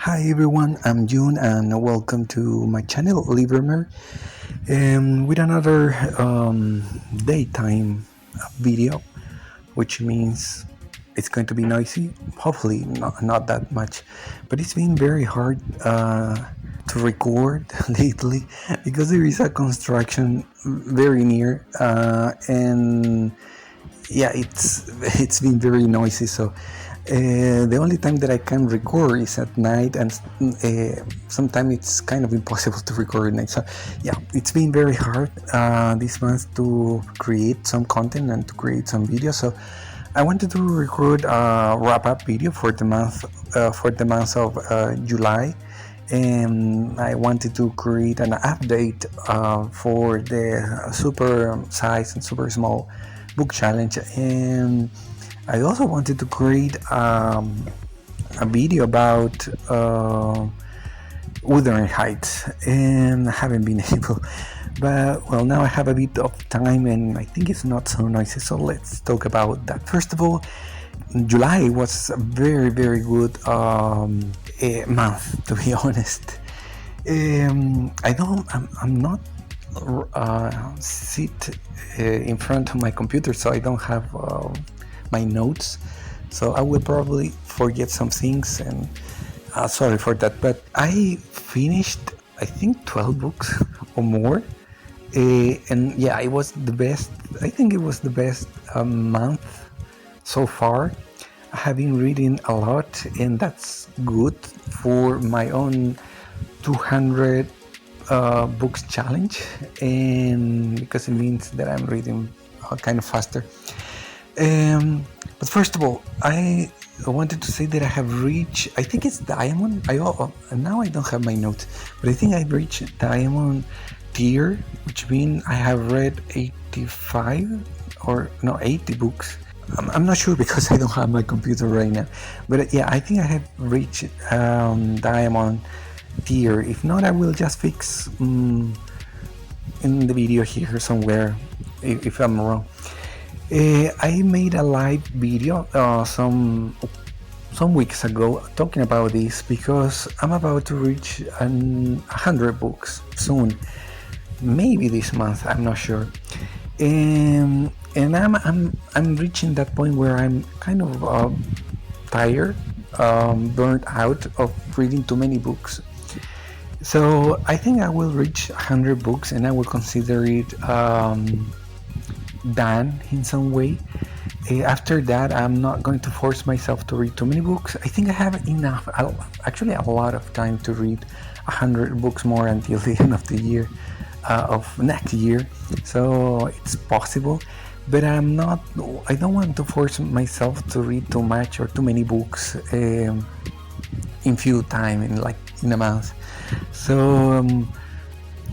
Hi everyone, I'm Jiun and welcome to my channel Livriomer with another daytime video, which means it's going to be noisy, hopefully not that much, but it's been very hard to record lately because there is a construction very near and yeah, it's been very noisy. So the only time that I can record is at night, and sometimes it's kind of impossible to record at night. So yeah, it's been very hard this month to create some content and to create some videos. So I wanted to record a wrap-up video for the month of July, and I wanted to create an update for the super size and super small book challenge, and I also wanted to create a video about Wuthering Heights, and I haven't been able. But well, now I have a bit of time and I think it's not so noisy, so let's talk about that. First of all, July was a very good month, to be honest. I'm not sit in front of my computer, so I don't have my notes, so I will probably forget some things, and sorry for that. But I finished, I think, 12 books or more, and yeah, it was the best. I think it was the best month so far. I have been reading a lot, and that's good for my own 200 books challenge, and because it means that I'm reading kind of faster. But first of all, I wanted to say that I have reached, I think it's Diamond. Now I don't have my notes, but I think I've reached Diamond tier, which means I have read 85 or no 80 books. I'm not sure because I don't have my computer right now, but yeah, I think I have reached Diamond tier. If not, I will just fix in the video here somewhere if I'm wrong. I made a live video some weeks ago talking about this because I'm about to reach 100 books soon, maybe this month, I'm not sure. And I'm reaching that point where I'm kind of tired, burnt out of reading too many books. So I think I will reach 100 books and I will consider it done in some way. After that, I'm not going to force myself to read too many books. I think I have enough, actually a lot of time to read 100 books more until the end of the year, of next year. So it's possible, but I don't want to force myself to read too much or too many books in few time, in a month. So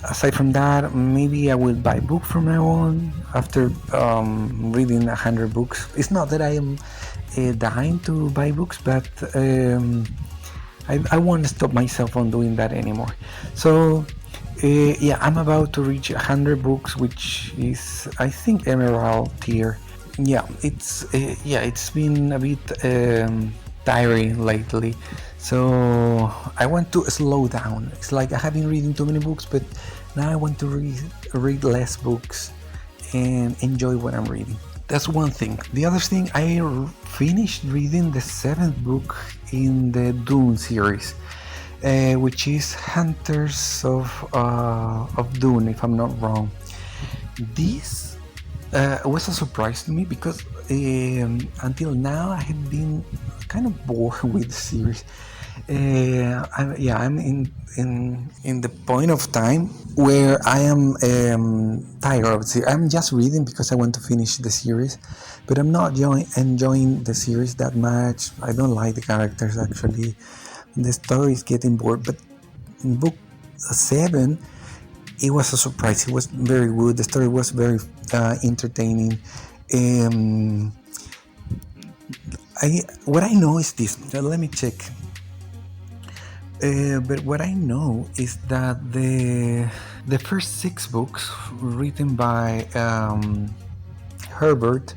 aside from that, maybe I will buy a book from now on after reading 100 books. It's not that I am dying to buy books, but I won't stop myself on doing that anymore. So yeah, I'm about to reach 100 books, which is, I think, Emerald tier. Yeah, it's been a bit tiring lately, so I want to slow down. It's like I have been reading too many books, but now I want to read less books and enjoy what I'm reading. That's one thing. The other thing, I finished reading the 7th book in the Dune series, which is Hunters of Dune, if I'm not wrong. This was a surprise to me because until now I had been kind of bored with the series. I'm in the point of time where I am tired of the series. I'm just reading because I want to finish the series, but I'm not enjoying the series that much. I don't like the characters, actually. The story is getting bored. But in book 7, it was a surprise. It was very good. The story was very entertaining. What I know is this. Let me check. But what I know is that the first 6 books written by Herbert,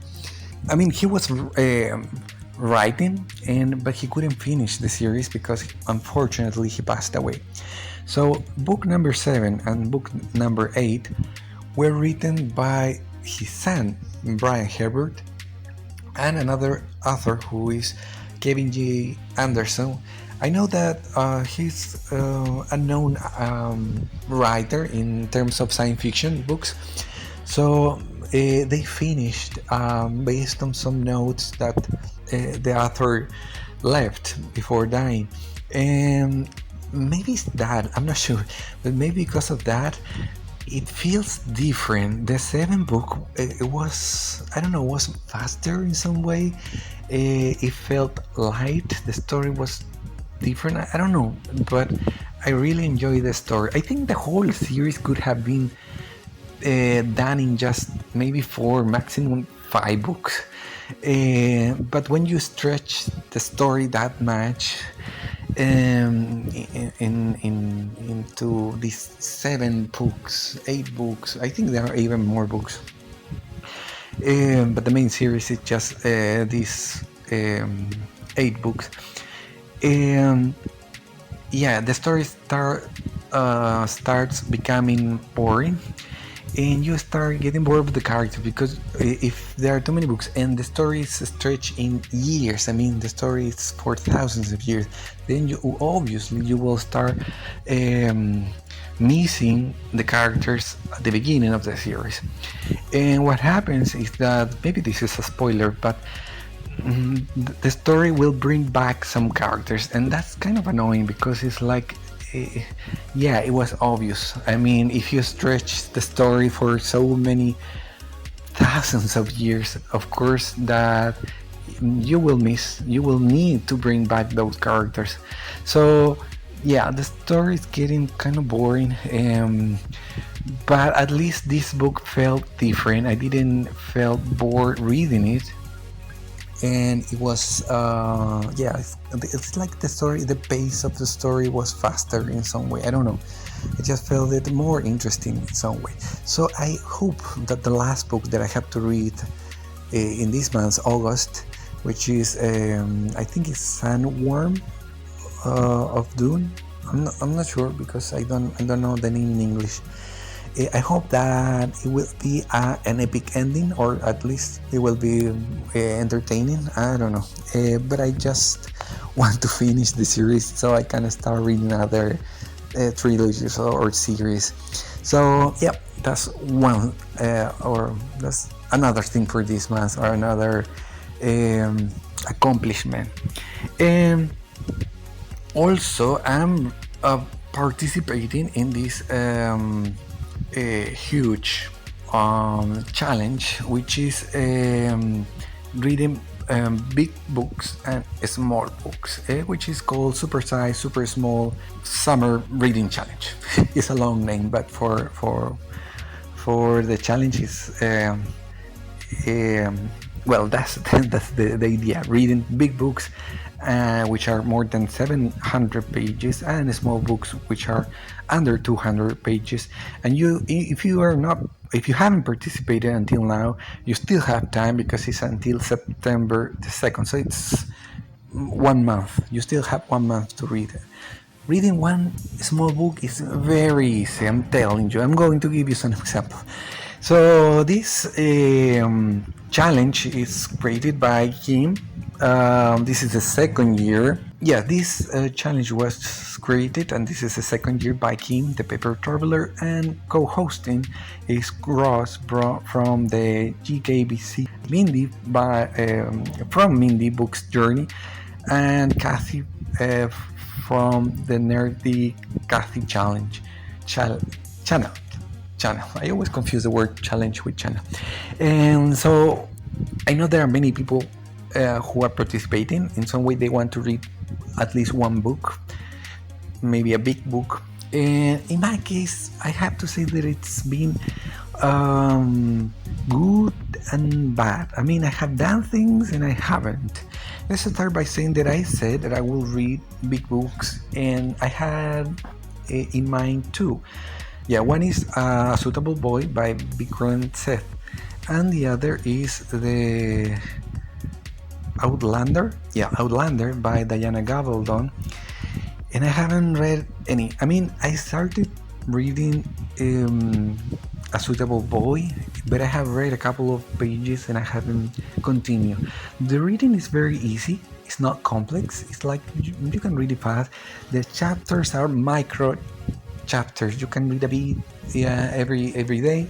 I mean, he was writing, but he couldn't finish the series because unfortunately he passed away. So book number 7 and book number 8 were written by his son, Brian Herbert, and another author who is Kevin J. Anderson. I know that he's a known writer in terms of science fiction books. So they finished based on some notes that the author left before dying. And maybe it's that, I'm not sure, but maybe because of that, it feels different. The 7th book, it was, I don't know, was faster in some way. It felt light. The story was different. I don't know, but I really enjoyed the story. I think the whole series could have been done in just maybe 4, maximum 5 books. But when you stretch the story that much into these 7 books, 8 books, I think there are even more books. But the main series is just these 8 books. Yeah, the story starts becoming boring, and you start getting bored with the character, because if there are too many books and the story is stretched in years, I mean the story is for thousands of years, then you will start missing the characters at the beginning of the series. And what happens is that, maybe this is a spoiler, but the story will bring back some characters, and that's kind of annoying because it's like, yeah, it was obvious. I mean, if you stretch the story for so many thousands of years, of course that you will need to bring back those characters. So yeah, the story is getting kind of boring, but at least this book felt different. I didn't felt bored reading it. And it was it's like the story, the pace of the story was faster in some way. I don't know, I just felt it more interesting in some way. So I hope that the last book that I have to read in this month, August, which is I think it's Sandworm of Dune. I'm not sure because I don't know the name in English. I hope that it will be an epic ending, or at least it will be entertaining. I don't know, but I just want to finish the series so I can start reading other trilogies or series. So yeah, that's one or that's another thing for this month, or another accomplishment. And also I'm participating in this a huge challenge, which is reading big books and small books, which is called Supersmall Summer Reading Challenge. It's a long name, but for the challenge is well, that's the idea. Reading big books which are more than 700 pages, and small books which are under 200 pages. And if you haven't participated until now, you still have time, because it's until September the 2nd, so it's 1 month. You still have 1 month to read it. Reading one small book is very easy, I'm telling you. I'm going to give you some example. So this challenge is created by Kim. This is the 2nd year. Yeah, this challenge was created, and this is the 2nd year, by Kim, the paper traveler, and co-hosting is Grozz from the GKBC, Mindy from Mindy Books Journey, and Kathi from the Nerdy Kathi channel. I always confuse the word challenge with channel. And so I know there are many people who are participating. In some way they want to read at least one book, maybe a big book. And in my case, I have to say that it's been good and bad. I mean, I have done things and I haven't. Let's start by saying that I said that I will read big books, and I had in mind 2. Yeah, one is A Suitable Boy by Bikram Seth, and the other is the Outlander. Yeah, Outlander by Diana Gabaldon. And I haven't read any. I mean, I started reading A Suitable Boy, but I have read a couple of pages and I haven't continued. The reading is very easy. It's not complex. It's like you can read it fast. The chapters are micro chapters. You can read a bit, yeah, every day.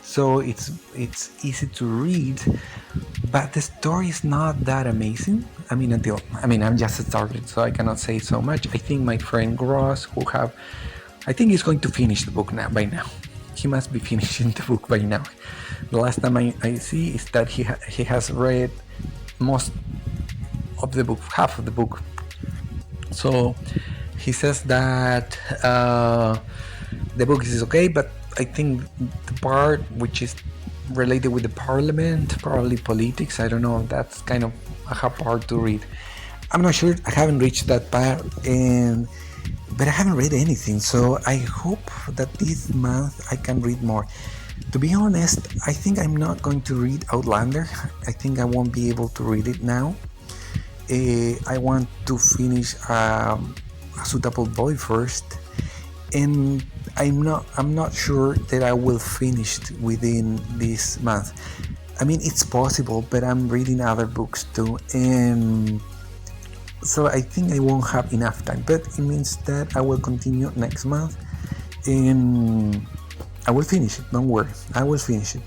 So it's easy to read, but the story is not that amazing. I'm just started, so I cannot say so much. I think my friend Grozz, I think he's going to finish the book by now. He must be finishing the book by now. The last time I see is that he has read most of the book, half of the book. So he says that the book is okay, but I think the part which is related with the parliament, probably politics, I don't know, that's kind of a hard part to read. I'm not sure, I haven't reached that part, but I haven't read anything, so I hope that this month I can read more. To be honest, I think I'm not going to read Outlander. I think I won't be able to read it now. I want to finish A Suitable Boy first, and I'm not sure that I will finish it within this month. I mean, it's possible, but I'm reading other books too, and so I think I won't have enough time. But it means that I will continue next month, and I will finish it. Don't worry, I will finish it.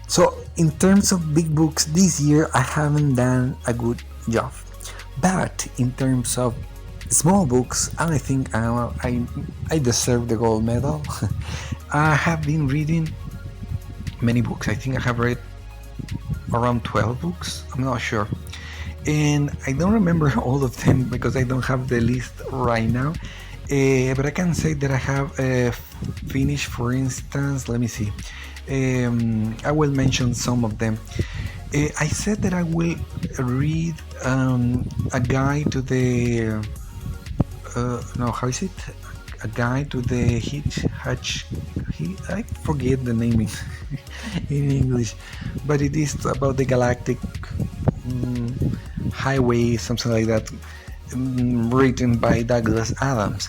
So in terms of big books this year, I haven't done a good job. But in terms of small books, I think I deserve the gold medal. I have been reading many books. I think I have read around 12 books. I'm not sure. And I don't remember all of them because I don't have the list right now. But I can say that I have finished, for instance, let me see. I will mention some of them. I said that I will read a guide to the how is it? A guide to the I forget the name in English, but it is about the galactic highway, something like that, written by Douglas Adams.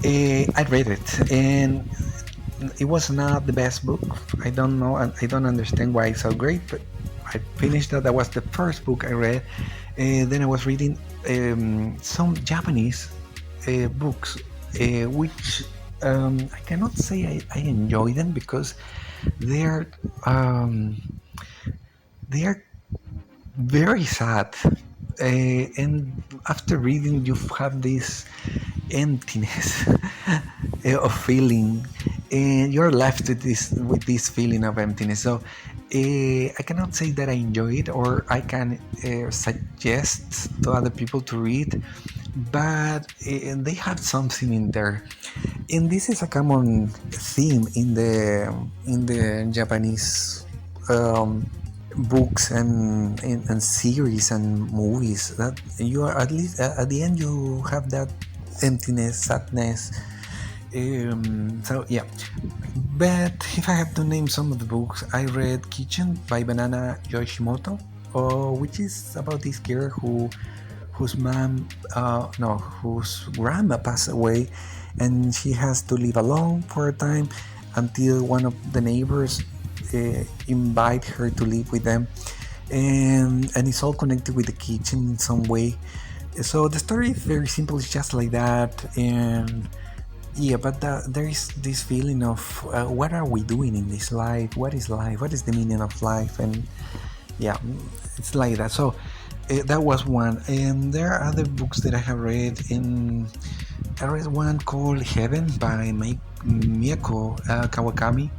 I read it, and it was not the best book. I don't know, I don't understand why it's so great, but I finished that. That was the first book I read. Then I was reading some Japanese books, which I cannot say I enjoy them because they are very sad, and after reading you have this emptiness of feeling, and you're left with this feeling of emptiness. So I cannot say that I enjoy it, or I can suggest to other people to read, but they have something in there, and this is a common theme in the Japanese books and series and movies, that you are at least at the end you have that emptiness, sadness. So yeah, but if I have to name some of the books, I read Kitchen by Banana Yoshimoto, which is about this girl whose grandma passed away, and she has to live alone for a time until one of the neighbors invite her to live with them, and it's all connected with the kitchen in some way. So the story is very simple, it's just like that, and yeah, but there is this feeling of what are we doing in this life? What is life? What is the meaning of life? And yeah, it's like that. So that was one, and there are other books that I have read. I read one called Heaven by Miyako Kawakami,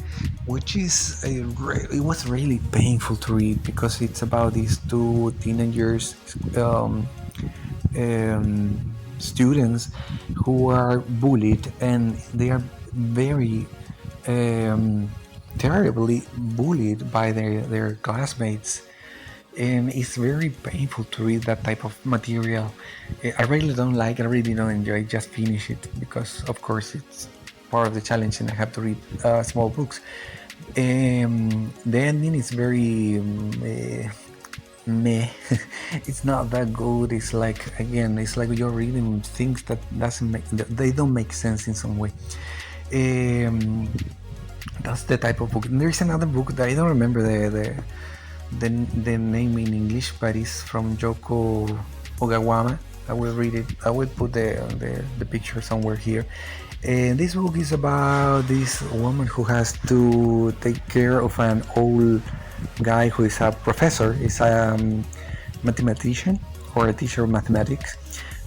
which is it was really painful to read because it's about these two teenagers, students who are bullied, and they are very terribly bullied by their classmates, and it's very painful to read that type of material. I really don't like it, I really don't enjoy it, just finish it because of course it's part of the challenge and I have to read small books. The ending is very meh. It's not that good. It's like, again, it's like you're reading things that doesn't make, they don't make sense in some way. That's the type of book. And there's another book that I don't remember the name in English, but it's from Yoko Ogawama. I will read it. I will put the picture somewhere here. And this book is about this woman who has to take care of an old guy who is a professor, is a mathematician or a teacher of mathematics,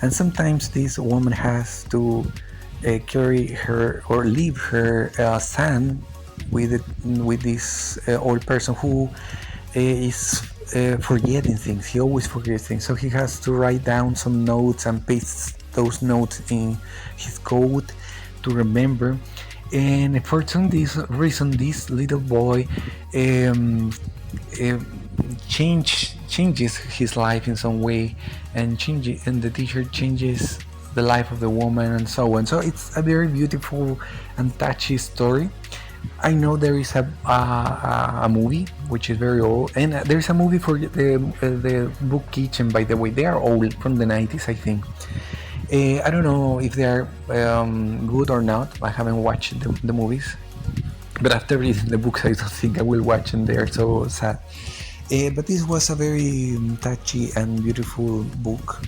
and sometimes this woman has to carry her or leave her son with this old person who is forgetting things. He always forgets things, so he has to write down some notes and paste those notes in his code to remember. And for some reason, this little boy changes his life in some way, and the teacher changes the life of the woman, and so on. So it's a very beautiful and touchy story. I know there is a movie which is very old, and there is a movie for the Book Kitchen. By the way, they are old, from the 90s, I think. I don't know if they are good or not. I haven't watched the movies, but after reading the books, I don't think I will watch them. They are so sad. But this was a very touchy and beautiful book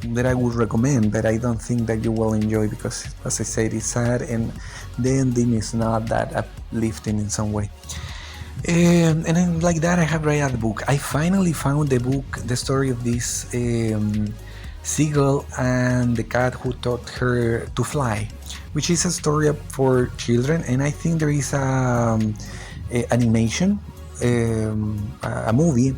that I would recommend, but I don't think that you will enjoy because, as I said, it's sad and the ending is not that uplifting in some way. And then, like that, I have read the book. I finally found the book, the story of this seagull and the cat who taught her to fly, which is a story for children. And I think there is a animation, a movie,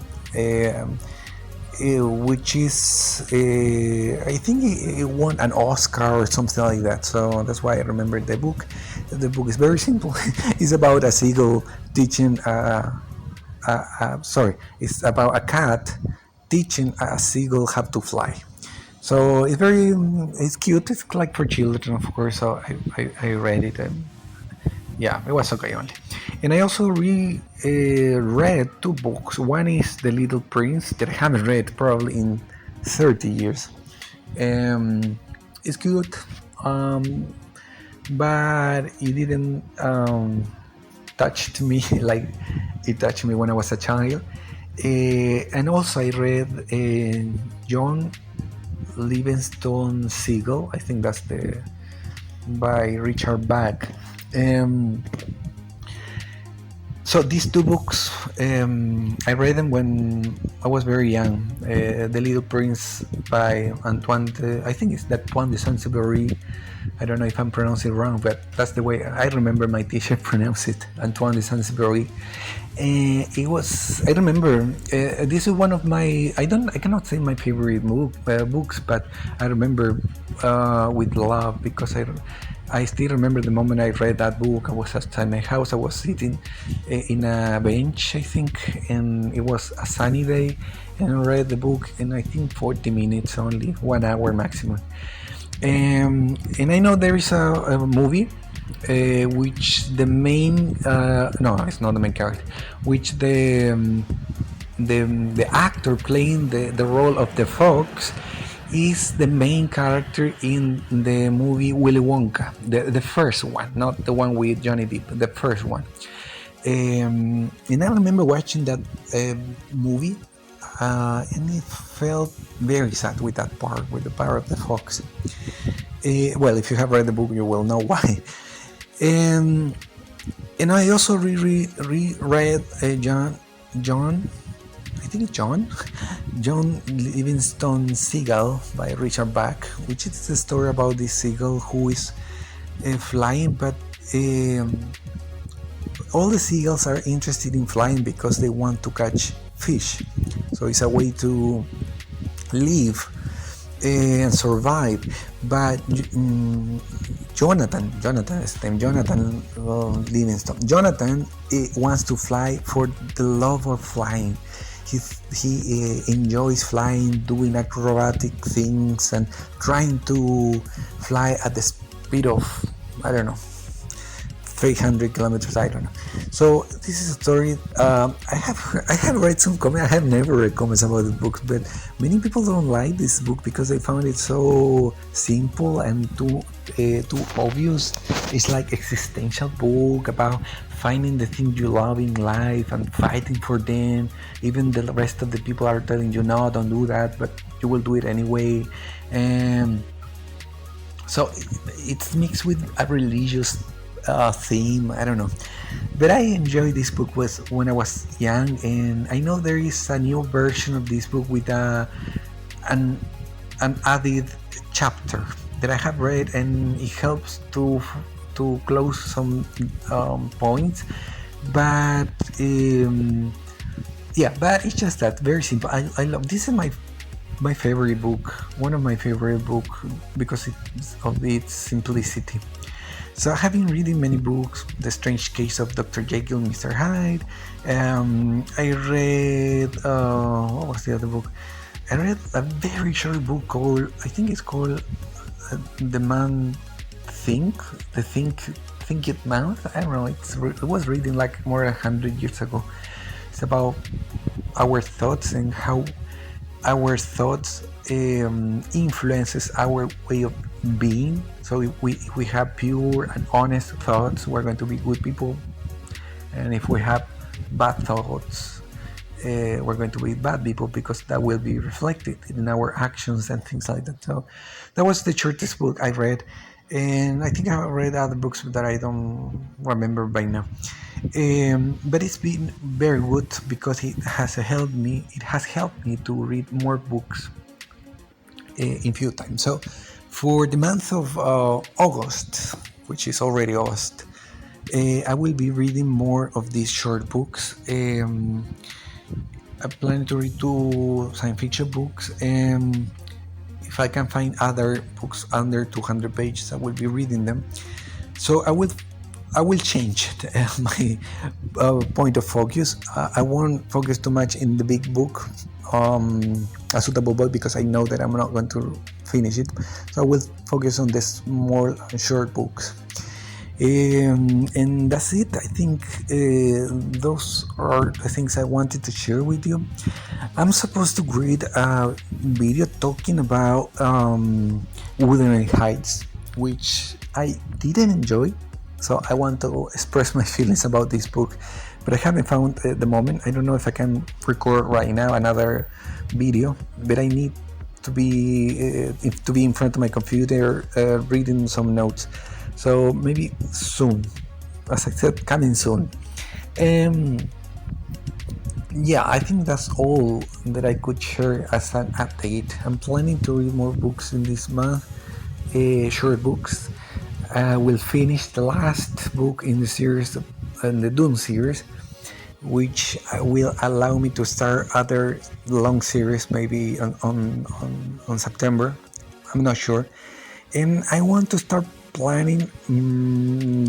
which is, I think it won an Oscar or something like that. So that's why I remember the book. The book is very simple. It's about a seagull teaching, it's about a cat teaching a seagull how to fly. So it's cute. It's like for children, of course. So I read it, and yeah, it was okay only. And I also read 2 books. One is The Little Prince, that I haven't read probably in 30 years. It's good, but it didn't touch me like it touched me when I was a child. And also I read John Livingstone Seagull. I think that's by Richard Bach. So these 2 books, I read them when I was very young. The Little Prince by I think it's Antoine de Saint-Exupéry. I don't know if I'm pronouncing it wrong, but that's the way I remember my teacher pronounced it, Antoine de Saint-Exupéry. I remember, this is one of my, I cannot say my favorite books, but I remember with love, because I still remember the moment I read that book. I was outside my house. I was sitting in a bench, I think, and it was a sunny day, and I read the book in, I think, 40 minutes only, 1 hour maximum. And I know there is a movie which the main no, it's not the main character, which the actor playing the role of the fox is the main character in the movie Willy Wonka, the first one, not the one with Johnny Depp, the first one. And I remember watching that movie, and it felt very sad with that part, with the part of the fox. Well, if you have read the book, you will know why. And I also reread John Livingstone Seagull by Richard Bach, which is a story about this seagull who is flying, but all the seagulls are interested in flying because they want to catch fish. So it's a way to live and survive. But Jonathan Livingstone. Jonathan wants to fly for the love of flying. He enjoys flying, doing acrobatic things, and trying to fly at the speed of, I don't know, 300 kilometers, I don't know. So this is a story. I have read some comments. I have never read comments about the book, but many people don't like this book because they found it so simple and too obvious. It's like existential book about finding the things you love in life and fighting for them. Even the rest of the people are telling you, no, don't do that, but you will do it anyway. And so it's mixed with a religious theme. I don't know, but I enjoyed this book was when I was young, and I know there is a new version of this book with an added chapter that I have read, and it helps to close some points. But yeah, but it's just that very simple. I love this. Is my favorite book, one of my favorite book, because of its simplicity. So I have been reading many books. The Strange Case of Dr. Jekyll and Mr. Hyde. I read what was the other book? I read a very short book called, I think it's called The Man Think It Man. I don't know. It was reading like more than 100 years ago. It's about our thoughts and how our thoughts influences our way of being. So if we have pure and honest thoughts, we're going to be good people, and if we have bad thoughts, we're going to be bad people, because that will be reflected in our actions and things like that. So that was the shortest book I read, and I think I have read other books that I don't remember by now. But it's been very good because it has helped me to read more books in few times. So for the month of August, which is already August, I will be reading more of these short books. I plan to read 2 science fiction books, and if I can find other books under 200 pages, I will be reading them. So I will change my point of focus. I won't focus too much in the big book, A Suitable Boy, because I know that I'm not going to finish it. So I will focus on the small short books. And that's it. I think those are the things I wanted to share with you. I'm supposed to read a video talking about Wuthering Heights, which I didn't enjoy. So I want to express my feelings about this book, but I haven't found the moment. I don't know if I can record right now another video, but I need to be in front of my computer reading some notes. So maybe soon, as I said, coming soon. Yeah, I think that's all that I could share as an update. I'm planning to read more books in this month, short books. Will finish the last book in the series, in the Dune series, which will allow me to start other long series maybe on September. I'm not sure. And I want to start planning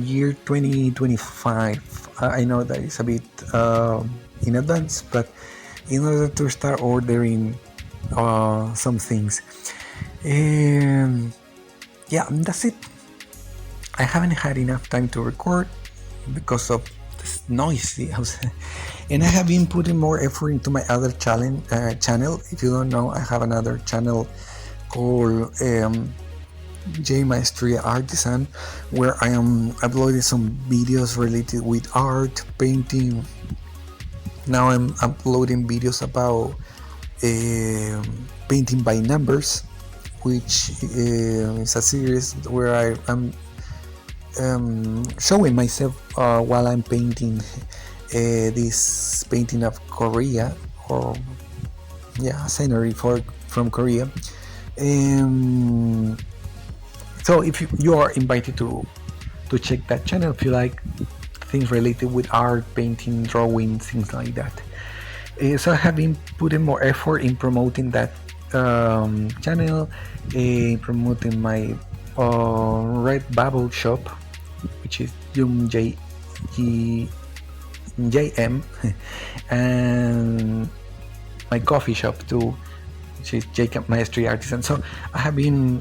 year 2025. I know that it's a bit in advance, but in order to start ordering some things. And yeah, that's it. I haven't had enough time to record because of this noisy house, and I have been putting more effort into my other channel. If you don't know, I have another channel called JMaestria Artisan, where I am uploading some videos related with art, painting. Now I'm uploading videos about painting by numbers, which is a series where I am showing myself while I'm painting this painting of Korea, or scenery from Korea. So if you are invited to check that channel if you like things related with art, painting, drawing, things like that. So I have been putting more effort in promoting that channel, promoting my Redbubble shop, which is JiunJM, and my coffee shop too, which is JMaestria Artisan. So I have been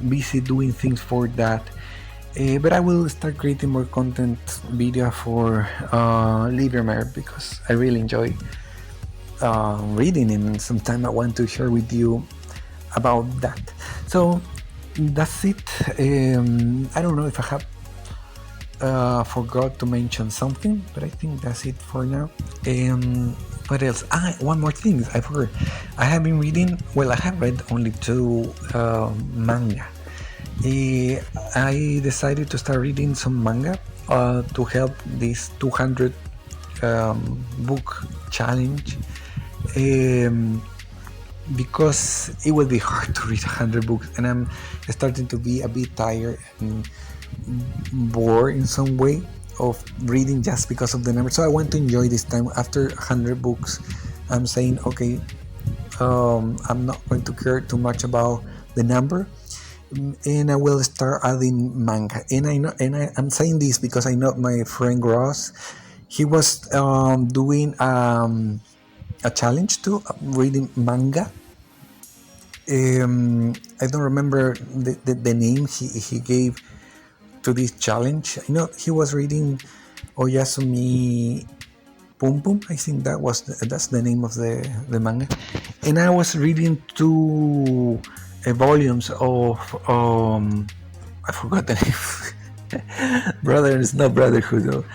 busy doing things for that, But I will start creating more content video for Livriomer, because I really enjoy reading, and sometime I want to share with you about that. So that's it. I don't know if I have forgot to mention something, but I think that's it for now. What else? One more thing I forgot. I have been reading, well, I have read only 2 manga. I decided to start reading some manga to help this 200 book challenge, because it will be hard to read 100 books, and I'm starting to be a bit tired and bored in some way of reading just because of the number. So I want to enjoy this time. After 100 books, I'm saying, okay, I'm not going to care too much about the number, and I will start adding manga. And I'm saying this because I know my friend Grozz, he was doing a challenge to reading manga. I don't remember the name he gave to this challenge. I know he was reading Oyasumi Pum Pum. I think that's the name of the manga. And I was reading 2 volumes of I forgot the name. Brother, it's not Brotherhood though.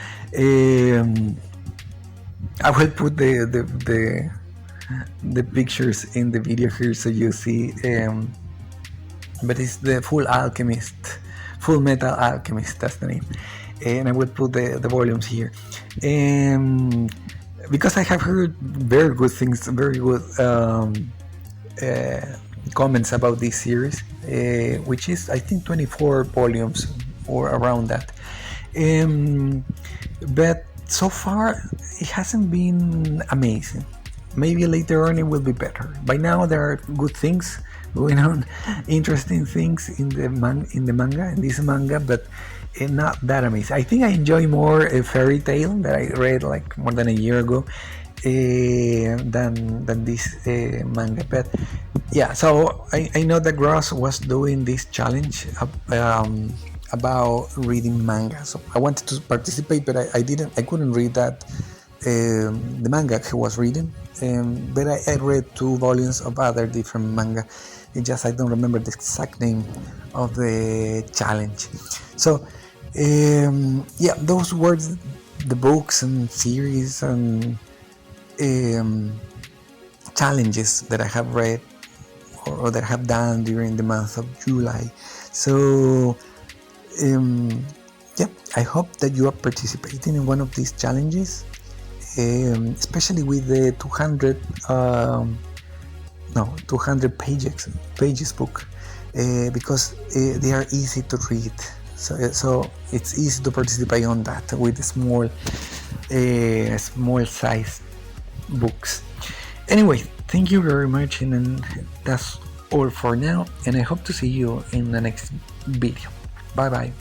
I will put the pictures in the video here so you see. But it's the Full Metal Alchemist, that's the name. And I will put the volumes here. Because I have heard very good things, very good comments about this series, which is, I think, 24 volumes or around that. But so far, it hasn't been amazing. Maybe later on it will be better. By now, there are good things going on, interesting things in the manga, in this manga, but not that amazing. I think I enjoy more a fairy tale that I read like more than a year ago than this manga. But yeah, so I know that Grozz was doing this challenge about reading manga, so I wanted to participate, but I couldn't read that the manga he was reading, but I read 2 volumes of other different manga. It's just I don't remember the exact name of the challenge. So yeah, those were the books and series and challenges that I have read or that I have done during the month of July. So yeah, I hope that you are participating in one of these challenges, especially with the 200 pages book, because they are easy to read. So it's easy to participate on that with small size books. Anyway, thank you very much, and that's all for now, and I hope to see you in the next video. Bye bye.